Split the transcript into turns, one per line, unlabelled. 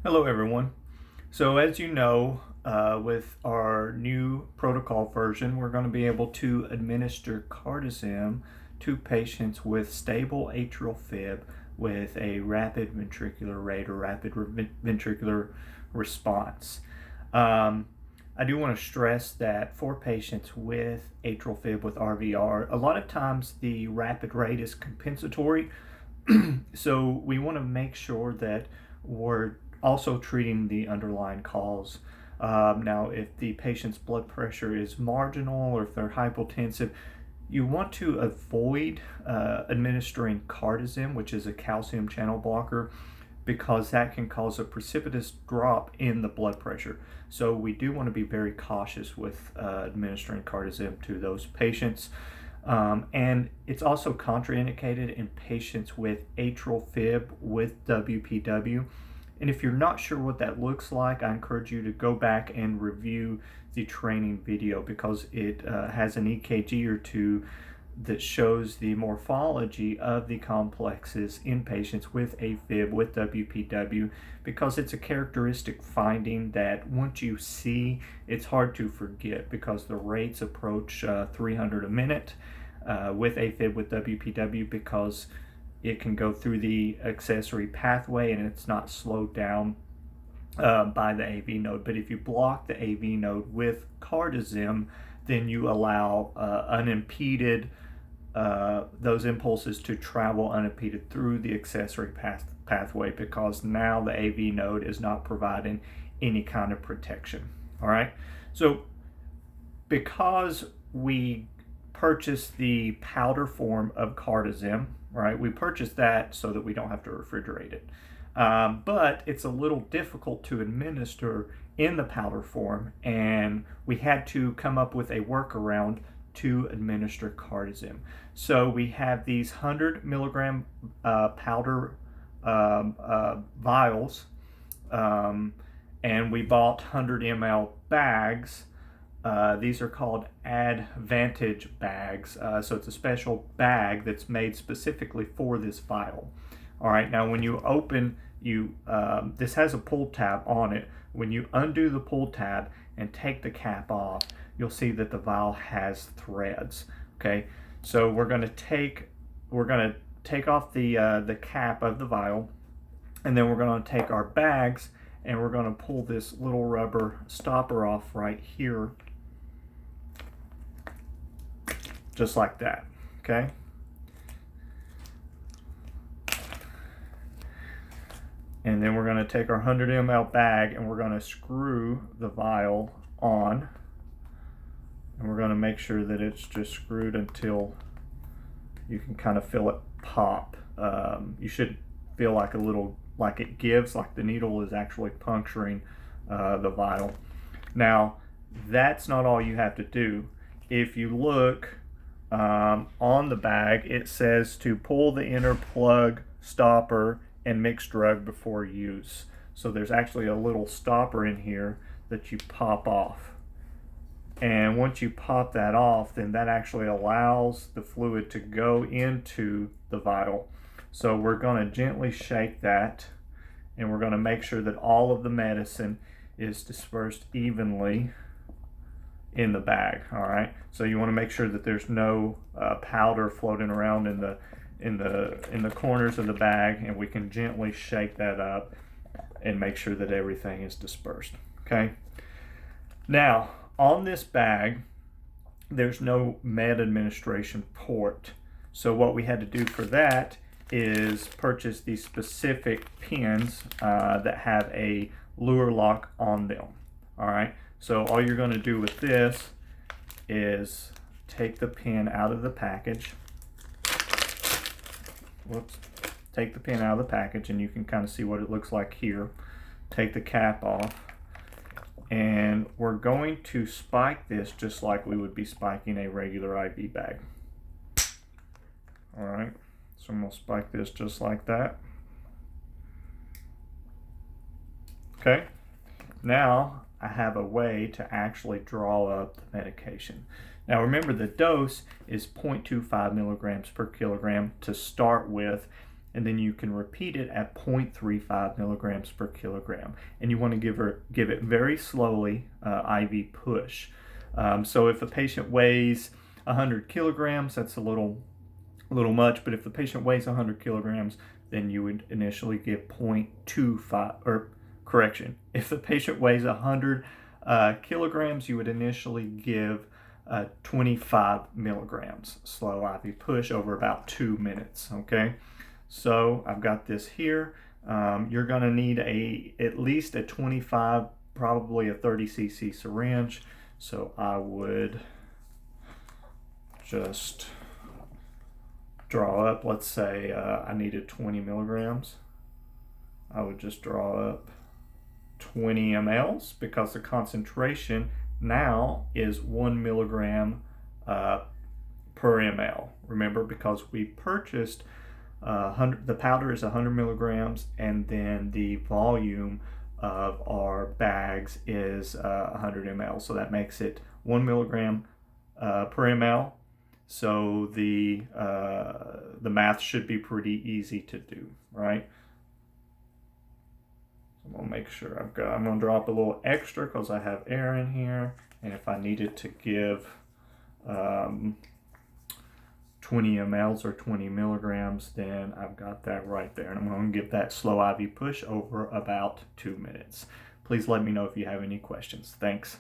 Hello everyone. So as you know, with our new protocol version, we're going to be able to administer Cardizem to patients with stable atrial fib with a rapid ventricular rate or rapid ventricular response. Um, I do want to stress that for patients with atrial fib with RVR, a lot of times the rapid rate is compensatory. So we want to make sure that we're also treating the underlying cause. Now, if the patient's blood pressure is marginal or if they're hypotensive, you want to avoid administering Cardizem, which is a calcium channel blocker, because that can cause a precipitous drop in the blood pressure. So we do want to be very cautious with administering Cardizem to those patients. And it's also contraindicated in patients with atrial fib with WPW. And if you're not sure what that looks like, I encourage you to go back and review the training video because it has an EKG or two that shows the morphology of the complexes in patients with AFib with WPW, because it's a characteristic finding that once you see, it's hard to forget because the rates approach 300 a minute with AFib with WPW, because it can go through the accessory pathway and it's not slowed down by the AV node. But if you block the AV node with Cardizem, then you allow unimpeded those impulses to travel unimpeded through the accessory pathway, because now the AV node is not providing any kind of protection. All right, so because we purchased the powder form of Cardizem, right? We purchased that so that we don't have to refrigerate it. But it's a little difficult to administer in the powder form, and we had to come up with a workaround to administer Cardizem. So we have these 100 milligram powder vials, and we bought 100 ml bags. These are called Advantage bags. So it's a special bag that's made specifically for this vial. All right, now when you open, this has a pull tab on it. When you undo the pull tab and take the cap off, you'll see that the vial has threads. Okay, so we're going to take off the cap of the vial, and then we're going to take our bags and we're going to pull this little rubber stopper off right here, just like that. Okay, and then we're going to take our 100 ml bag and we're going to screw the vial on, and we're going to make sure that it's just screwed until you can kind of feel it pop. You should feel like like it gives, like the needle is actually puncturing the vial. Now, that's not all you have to do. If you look on the bag, it says to pull the inner plug stopper and mix drug before use. So there's actually a little stopper in here that you pop off. And once you pop that off, then that actually allows the fluid to go into the vial. So we're going to gently shake that, and we're going to make sure that all of the medicine is dispersed evenly in the bag. All right, so you want to make sure that there's no powder floating around in the corners of the bag, and we can gently shake that up and make sure that everything is dispersed. Okay, now on this bag there's no med administration port, so what we had to do for that is purchase these specific pins that have a lure lock on them. All right, so all you're going to do with this is take the pin out of the package. Take the pin out of the package, and you can kind of see what it looks like here. Take the cap off, and we're going to spike this just like we would be spiking a regular IV bag. All right, so I'm going to spike this just like that. Okay, now I have a way to actually draw up the medication. Now remember, the dose is 0.25 milligrams per kilogram to start with, and then you can repeat it at 0.35 milligrams per kilogram. And you want to give it very slowly, IV push. So if a patient weighs 100 kilograms, that's a little much, but if the patient weighs 100 kilograms, then you would initially give 0.25, or correction, if the patient weighs 100 kilograms, you would initially give 25 milligrams slow IV push over about 2 minutes, okay? So I've got this here. You're gonna need at least a 25, probably a 30 cc syringe. So I would just draw up, let's say I needed 20 milligrams. I would just draw up 20 mLs because the concentration now is 1 milligram per ml. Remember, because we purchased the powder is 100 milligrams, and then the volume of our bags is 100 ml. So that makes it 1 milligram per ml. So the math should be pretty easy to do, right? I'm gonna make sure I'm gonna drop a little extra because I have air in here, and if I needed to give 20 mLs or 20 milligrams, then I've got that right there, and I'm going to give that slow IV push over about 2 minutes. Please let me know if you have any questions. Thanks.